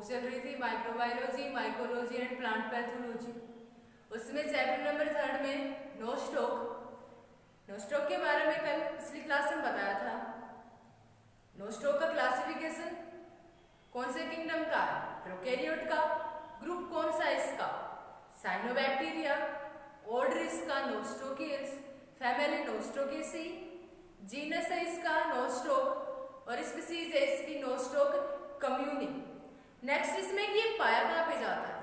चल रही थी microbiology, mycology and plant pathology. उसमें चैप्टर नंबर 3 में नोस्टॉक के बारे में कल पिछली क्लास में बताया था। नोस्टॉक का क्लासिफिकेशन कौन से किंगडम का है? प्रोकैरियोट का। ग्रुप कौन सा है इसका? साइनोबैक्टीरिया। ऑर्डर इसका नोस्टोकियल्स। फैमिली नोस्टोकेसी। जीनस है इसका नोस्टॉक और स्पीसीज है इसकी नोस्टॉक कम्युनी। नेक्स्ट इसमें कि ये पाया कहाँ पे जाता है?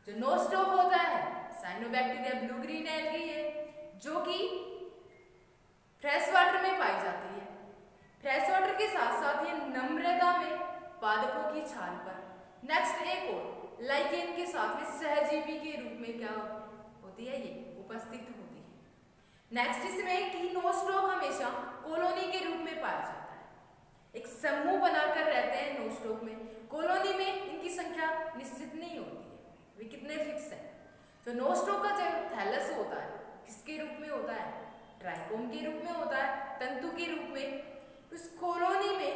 जो नोस्टॉक होता है साइनोबैक्टीरिया ब्लू ग्रीन एल्गी है जो कि फ्रेश वाटर में पाई जाती है। फ्रेश वाटर के साथ साथ ये नम्रता में पादपों की छाल पर। नेक्स्ट एक और लाइकेन के साथ में सहजीवी के रूप में क्या होती है? ये उपस्थित होती है। नेक्स्ट इसमें कि नोस्टॉक हमेशा कॉलोनी के रूप में पाया जाता है। एक समूह बनाकर रहते हैं नोस्टॉक में। कॉलोनी में इनकी संख्या निश्चित नहीं होती है, वे कितने फिक्स है। तो नोस्टॉक का जो थैलस होता है किसके रूप में होता है? ट्राइकोम के रूप में होता है, तंतु के रूप में। उस कॉलोनी में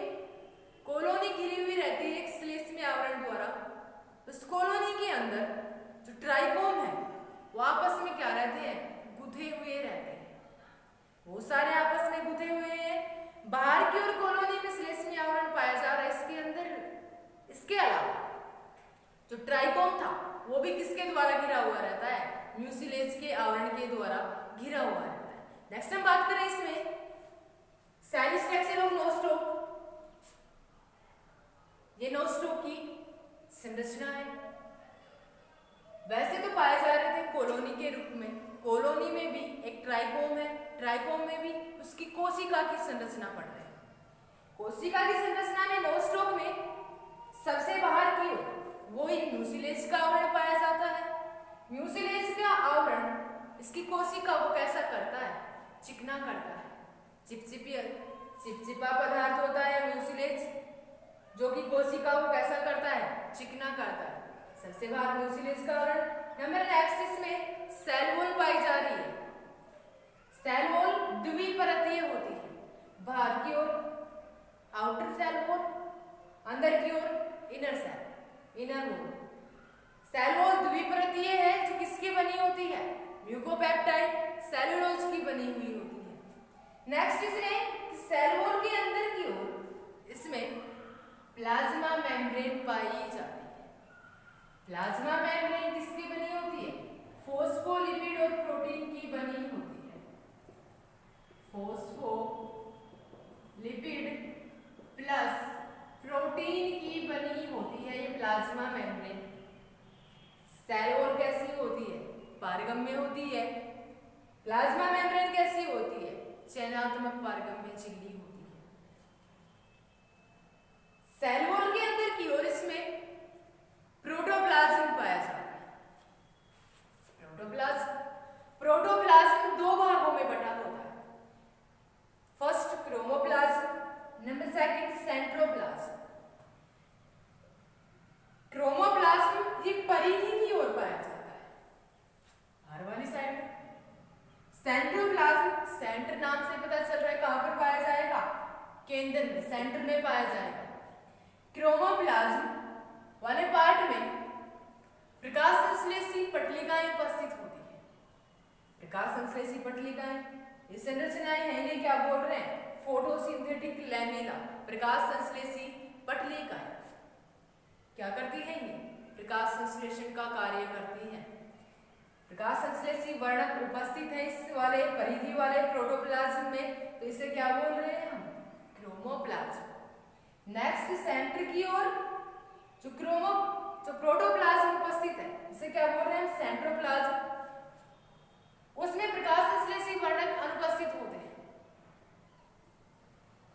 कॉलोनी घिरी हुई रहती है एक श्लेष्मी आवरण द्वारा। उस कॉलोनी के अंदर जो ट्राइकोम है वो आपस में क्या रहते हैं? गुथे हुए रहते हैं। वो सारे आपस में गुथे हुए हैं। बाहर की ओर कॉलोनी में श्लेष्मी आवरण पाया जा रहा है इसके अंदर। इसके अलावा जो ट्राइकोम था वो भी किसके द्वारा घिरा हुआ रहता है? म्यूसिलेज के आवरण के द्वारा घिरा हुआ रहता है। नेक्स्ट हम बात करें इसमें सेल स्ट्रक्चर ऑफ नोस्टॉक। ये नोस्टॉक की संरचना है। वैसे तो पाए जा रहे थे कॉलोनी के रूप में। कॉलोनी में भी एक ट्राइकोम है, ट्राइकोम में भी उसकी कोशिका की संरचना पड़ रही है। कोशिका की संरचना में नोस्टॉक में सबसे बाहर की ओर वो एक म्यूसिलेज का आवरण पाया जाता है। म्यूसिलेज का आवरण इसकी कोशिका को कैसा करता है? चिकना करता है। चिपचिपा पदार्थ होता है म्यूसिलेज जो कि कोशिका को कैसा करता है? चिकना करता है। सबसे बाहर म्यूसिलेज का आवरण। नंबर नेक्स्ट इसमें सेल वॉल पाई जा रही है। सेल वॉल द्विपरतीय होती है। बाहर की ओर आउटर सेल वॉल, अंदर की ओर इनर वॉल। सेल वॉल द्विपरतीय है जो किसकी बनी होती है? म्यूकोपेप्टाइड सेलुलोज की बनी हुई होती है। नेक्स्ट इसमें सेल वॉल के अंदर की ओर इसमें प्लाज्मा मेम्ब्रेन पाई जाती है। प्लाज्मा मेम्ब्रेन किसकी बनी होती है? फॉस्फोलिपिड और प्रोटीन की बनी होती है। फॉस्फोलिपिड प्लस प्रोटीन की बनी होती है ये प्लाज्मा मेम्ब्रेन। सेल वॉल कैसी होती है? पारगम्य होती है। प्लाज्मा मेम्ब्रेन कैसी होती है? चयनात्मक पारगम्य झिल्ली होती है। सेल वॉल के अंदर की ओर इसमें प्रोटोप्लाज्म पाया जाता है। प्रोटोप्लाज्म दो भागों में बटा होता है। First chromoplasm, number second centroplasm. Chromoplasm ये परिधि की ओर पाया जाता है, बाहर वाली साइड। सेंट्रोप्लाज्म सेंटर नाम से पता चल रहा है कहां पर पाया जाएगा? केंद्र में, सेंटर में पाया जाएगा। क्रोमोप्लाज्म वाले पार्ट में प्रकाश संश्लेषी पटलिकाएं उपस्थित होती है। प्रकाश संश्लेषी पटलिकाएं ये संरचनाएं हैं, इन्हें क्या बोल रहे हैं? Photosynthetic lamella. प्रकाश संश्लेषी पटलिकाएं क्या करती हैं? ये प्रकाश संश्लेषण का कार्य करती हैं। प्रकाश संश्लेषी वर्णक उपस्थित है इस वाले परिधि वाले प्रोटोप्लाज्म में, तो इसे क्या बोल रहे हैं हम? क्रोमोप्लाज्म। नेक्स्ट सेंटर की ओर जो प्रोटोप्लाज्म उपस्थित है इसे क्या बोल रहे हैं? सेंट्रोप्लाज्म। उसमें प्रकाश संश्लेषी वर्णक अनुपस्थित होते हैं।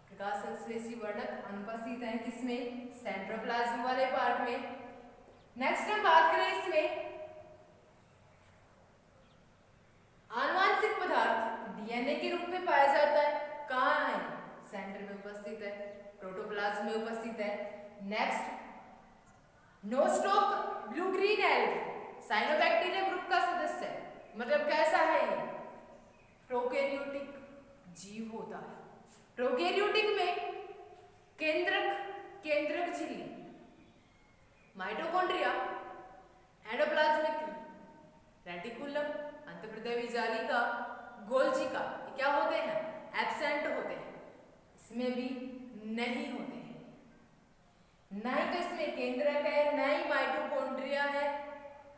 प्रकाश संश्लेषी वर्णक अनुपस्थित हैं किसमें? सेंट्रोप्लाज्म वाले पार्ट में। नेक्स्ट हम बात करें इसमें आनुवांशिक पदार्थ डीएनए के रूप में पाया जाता है। कहाँ है? सेंटर में उपस्थित है, प्रोटोप्लाज्म में उपस्थित है। Next Nostoc blue green algae cyanobacteria group का सदस्य है। मतलब कैसा है ये? प्रोकैरियोटिक जीव होता है। प्रोकैरियोटिक में केंद्रक झिल्ली माइटोकॉन्ड्रिया, एंडोप्लाज्मिक रेटिकुलम, अंतःप्रदैवी जालिका, गोल्जिका, ये क्या होते हैं? एब्सेंट होते हैं, इसमें भी नहीं होते हैं। ना ही तो इसमें केंद्रक है, ना ही माइटोकॉन्ड्रिया है,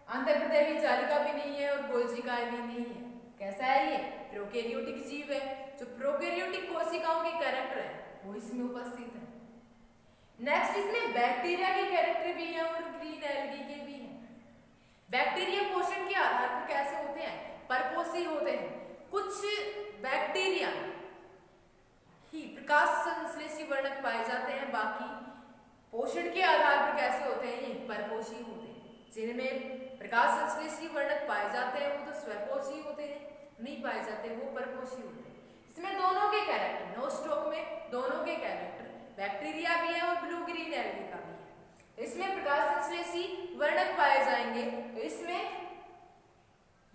अंतःप्रदैवी जालिका भी नहीं है और गोल्जिका भी नहीं है। कैसा है ये? प्रोकैरियोटिक जीव है। जो प्रोकैरियोटिक कोशिकाओं के कैरेक्टर है वो इसमें उपस्थित है। नेक्स्ट इसमें बैक्टीरिया के कैरेक्टर भी है और ग्रीन एल्गी के भी हैं। बैक्टीरिया पोषण के आधार पर कैसे होते हैं? परपोषी होते हैं। कुछ बैक्टीरिया ही प्रकाश संश्लेषी वर्णक पाए जाते हैं, बाकी पोषण के आधार पर कैसे होते हैं? ये परपोषी होते हैं। जिनमें प्रकाश संश्लेषी वर्णक पाए जाते हैं वो तो स्वपोषी होते हैं, नहीं पाए जाते वो परपोषी होते हैं। इसमें दोनों के कैरेक्टर, नोस्टॉक में दोनों के कैरेक्टर, बैक्टीरिया भी है और ब्लू ग्रीन एल्गी का भी है। इसमें प्रकाश संश्लेषी वर्णक पाए जाएंगे। तो इसमें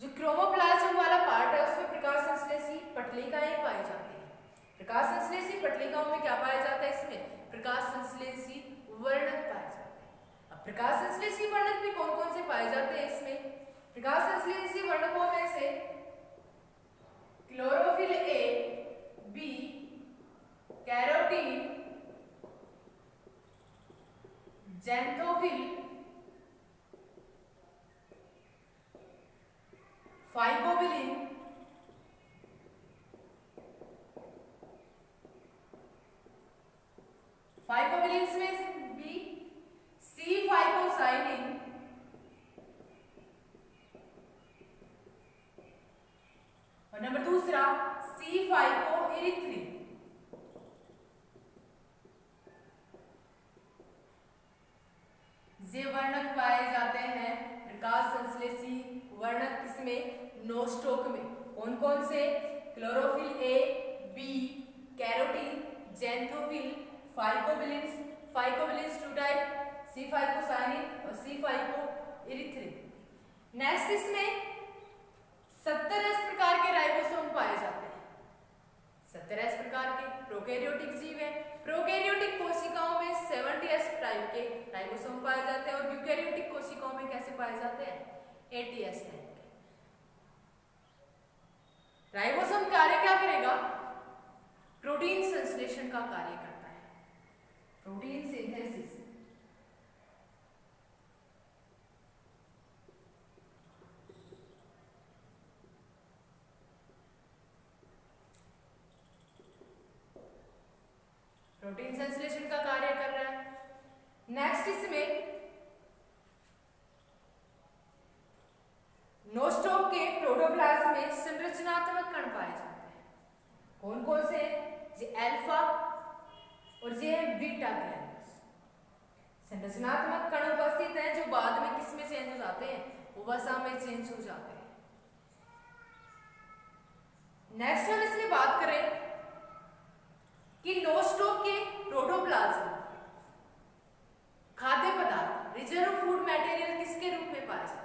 जो क्रोमोप्लाज्म वाला पार्ट है उसमें प्रकाश संश्लेषी पटलिकाएं पाई जाती है। प्रकाश संश्लेषी पटलिकाओं में क्या पाया जाता है? इसमें प्रकाश संश्लेषी वर्णक पाए जाते हैं। अब प्रकाश संश्लेषी वर्णक भी कौन कौन से पाए जाते हैं? इसमें प्रकाश संश्लेषी वर्णकों में से chlorophyll A, B, carotene, xanthophyll, phycobilin, phycobilins में भी सी फाइकोसाइनिन, और नंबर दूसरा सी फाइकोइरिथ्रिन। ये वर्णक पाए जाते हैं प्रकाश संश्लेषी वर्णक किसमें? नोस्टॉक में। कौन कौन से? Chlorophyll A, B, carotene, xanthophyll, phycobilins, phycobilins two type, C phycocyanin और सी फाइकोइरिथ्रिन। नेक्स्ट इसमें 70 प्रकार के राइबोसोम पाए जाते हैं। 70 प्रकार के प्रोकैरियोटिक जीव है। प्रोकैरियोटिक कोशिकाओं में 70 टाइप के राइबोसोम पाए जाते हैं और यूकैरियोटिक कोशिकाओं में कैसे पाए जाते हैं? 80 टाइप के। राइबोसोम कार्य क्या करेगा? प्रोटीन संश्लेषण का कार्य करता है, प्रोटीन सिंथेसिस। प्रोटीन संश्लेषण का कार्य कर रहा है। नेक्स्ट इसमें नोस्टॉक के प्रोटोप्लाज्म में संरचनात्मक कण पाए जाते हैं। कौन कौन से? ये अल्फा और ये बीटा ग्रैन्यूल्स। संरचनात्मक कण उपस्थित हैं जो बाद में किस में चेंज हो जाते हैं? वसा में चेंज हो जाते हैं। नेक्स्ट हम इसमें बात करें कि नोस्टॉक के प्रोटोप्लाज्म खाद्य पदार्थ, रिजर्व फूड मटेरियल किसके रूप में पाया जाता है?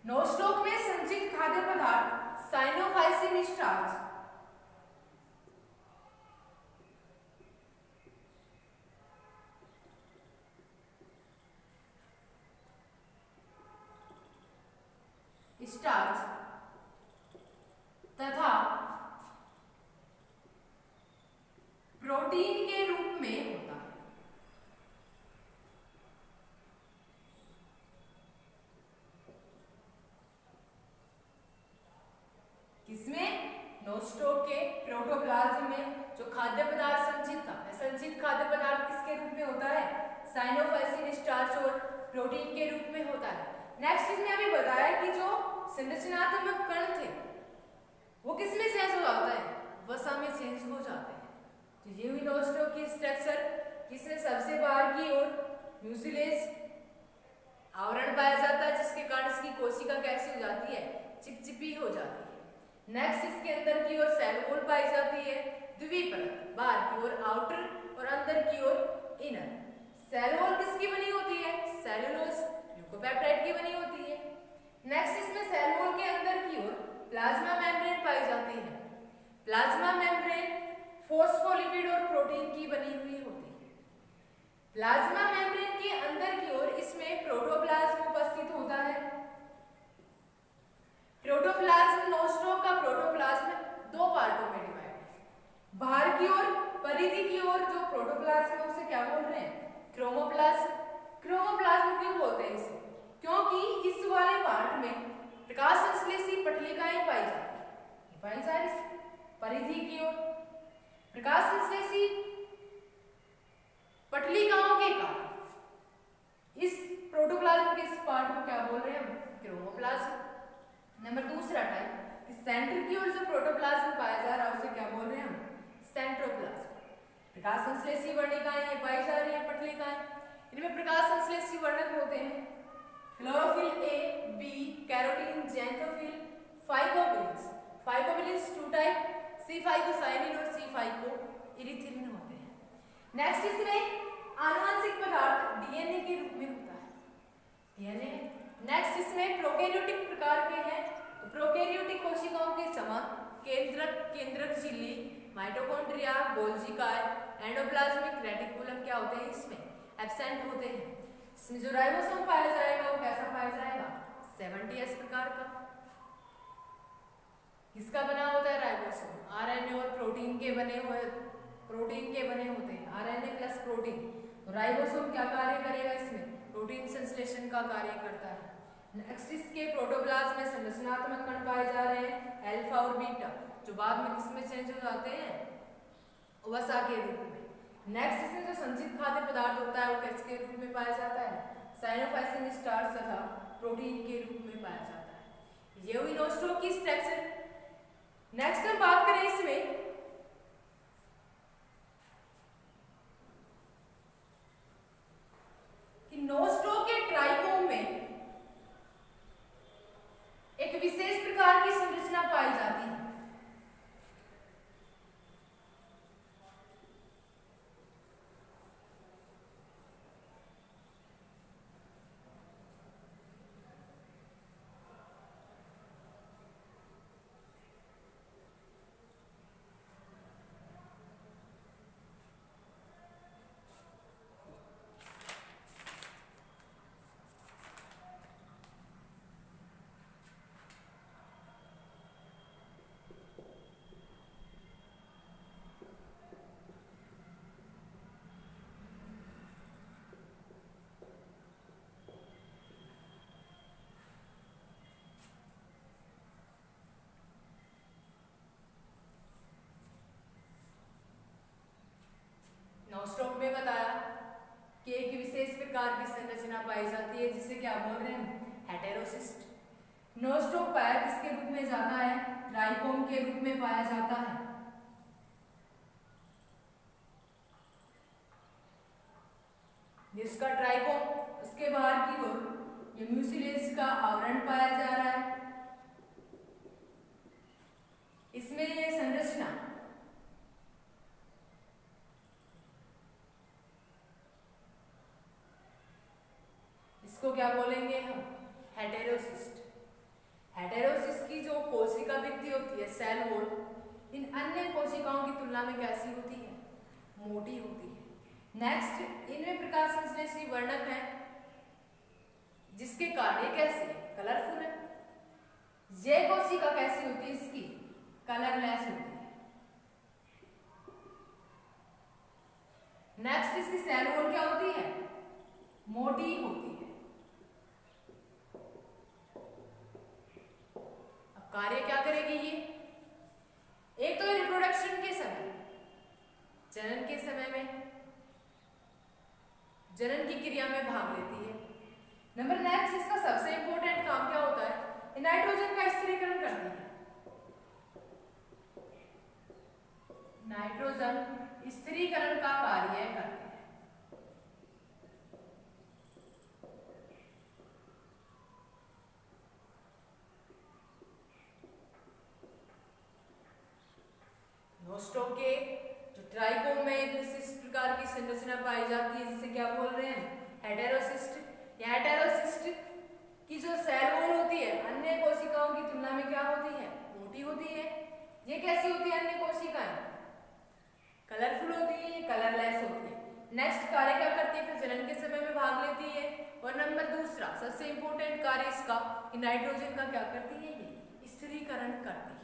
नोस्टॉक में संचित खाद्य पदार्थ साइनोफाइसिन स्टार्च, तथा प्रोटीन के रूप में होता है। किसमें? नोस्टॉक के प्रोटोप्लाज्म में जो खाद्य पदार्थ संचित था, संचित खाद्य पदार्थ किसके रूप में होता है? साइनोफाइसिन स्टार्च और प्रोटीन के रूप में होता है। नेक्स्ट इसमें अभी बताया कि जो संरचनात्मक कण थे वो किसमें चेंज हो जाता है? वसा में चेंज हो जाते हैं। तो ये हुई नोस्टॉक की स्ट्रक्चर। किसमें? सबसे बाहर की ओर म्यूसिलेज आवरण पाया जाता है जिसके कारण इसकी कोशिका कैसी हो जाती है? चिपचिपी हो जाती है। नेक्स्ट इसके अंदर की ओर सेल वॉल पाई जाती है, द्विपरत, बाहर की ओर आउटर और अंदर की ओर इनर। सेल वॉल किसकी बनी होती है? सेलुलोज ग्लूकोपेप्टाइड की बनी होती है। नेक्स्ट इसमें सेल वॉल के अंदर की ओर प्लाज्मा मेम्ब्रेन पाई जाती है। प्लाज्मा मेम्ब्रेन फॉस्फोलिपिड और प्रोटीन की बनी हुई होती है। प्लाज्मा मेम्ब्रेन के अंदर की ओर इसमें प्रोटोप्लाज्म उपस्थित होता है। प्रोटोप्लाज्म नोस्ट्रोक का प्रोटोप्लाज्म दो पार्टों में डिवाइड है। बाहर की ओर परिधि की ओर जो प्रोटोप्लाज्म है उसे क्या बोल रहे हैं? क्रोमोप्लाज्म। क्रोमोप्लाज्म क्यों बोलते हैं इसे? क्योंकि इस वाले पार्ट में प्रकाश संश्लेषी पटलिकाएं पाई जा रही है। परिधि की ओर प्रकाश संश्लेषी पटलिकाओं के कारण इस प्रोटोप्लाज्म के इस पार्ट को क्या बोल रहे हैं हम? क्रोमोप्लाज्म। नंबर दूसरा टाइप कि सेंटर की ओर जो प्रोटोप्लाज्म पाया जा रहा है उसे क्या बोल रहे हैं हम? सेंट्रोप्लाज्म। प्रकाश संश्लेषी वर्णिकाएं ये पाई जा रही है पटलिकाएं, इनमें प्रकाश संश्लेषी वर्णक होते हैं chlorophyll A, B, carotene, xanthophyll, phycobilins. Phycobilins two type, C phycocyanin और सी फाइकोइरिथ्रिन होते हैं। नेक्स्ट इसमें आनुवंशिक पदार्थ डीएनए के रूप में होता है। डीएनए। नेक्स्ट इसमें प्रोकैरियोटिक प्रकार के हैं, तो प्रोकैरियोटिक कोशिकाओं के समान केंद्रक झिल्ली, mitochondria, Golgi car, endoplasmic reticulum क्या होते हैं? इसमें एब्सेंट होते हैं। इसमें जो राइबोसोम पाया जाएगा वो कैसा पाया जाएगा? 70S प्रकार का। किसका बना होता है राइबोसोम? आरएनए और प्रोटीन के बने होते हैं, आरएनए प्लस प्रोटीन। तो राइबोसोम क्या कार्य करेगा? इसमें प्रोटीन संश्लेषण का कार्य करता है। नेक्स्ट इसके प्रोटोप्लाज्म में संरचनात्मक कण पाए जा रहे हैं अल्फा और बीटा, जो बाद में किसमें चेंज हो जाते हैं? वसा के रूप में। नेक्स्ट इसमें जो संचित खाद्य पदार्थ होता है वो किसके रूप में पाया जाता है? साइनोफाइसिन स्टार्च तथा प्रोटीन के रूप में पाया जाता है। ये हुई नोस्ट्रोक की स्ट्रक्चर। नेक्स्ट हम बात करें इसमें कि नोस्ट्रोक के ट्राइकोम में एक विशेष प्रकार की संरचना पाई जाती है। नोस्ट्रोक में बताया कि एक विशेष प्रकार की संरचना पाई जाती है जिसे क्या बोल रहे हैं? हेटेरोसिस्ट। नोस्ट्रोक पाया किसके रूप में जाता है? ट्राइकोम के रूप में पाया जाता है। जिसका ट्राइकोम, उसके बाहर की ओर ये म्यूसिलेज का आवरण पाया जा रहा है। इसमें ये संरचना इसको क्या बोलेंगे हम? हेटेरोसिस्ट। हेटेरोसिस्ट की जो कोशिका भित्ति होती है, सेल वॉल, इन अन्य कोशिकाओं की तुलना में कैसी होती है? मोटी होती है। नेक्स्ट इनमें प्रकाश संश्लेषी वर्णक है जिसके कारण ये कैसी है? कलरफुल है। ये कोशिका कैसी होती है? इसकी कलरलेस होती है। नेक्स्ट इसकी सेल वॉल क्या होती है? मोटी होती है। कार्य क्या करेगी ये? एक तो रिप्रोडक्शन के समय, जनन के समय में जनन की क्रिया में भाग लेती है। नंबर नेक्स्ट इसका सबसे इंपॉर्टेंट काम क्या होता है? नाइट्रोजन का स्थिरीकरण करती है। नाइट्रोजन स्थिरीकरण का कार्य करती है। नोस्ट्रोक के जो ट्राइकोम में एक विशिष्ट प्रकार की संरचना पाई जाती है जिसे क्या बोल रहे हैं? हेटेरोसिस्ट। यह हेटेरोसिस्ट की जो सेल वॉल होती है अन्य कोशिकाओं की तुलना में क्या होती है? मोटी होती है। ये कैसी होती है? अन्य कोशिकाएं कलरफुल होती है, कलरलेस होती है। नेक्स्ट कार्य क्या करती है? और नंबर दूसरा सबसे इंपॉर्टेंट कार्य इसका कि नाइट्रोजन का क्या करती है, ये स्थिरीकरण करती है।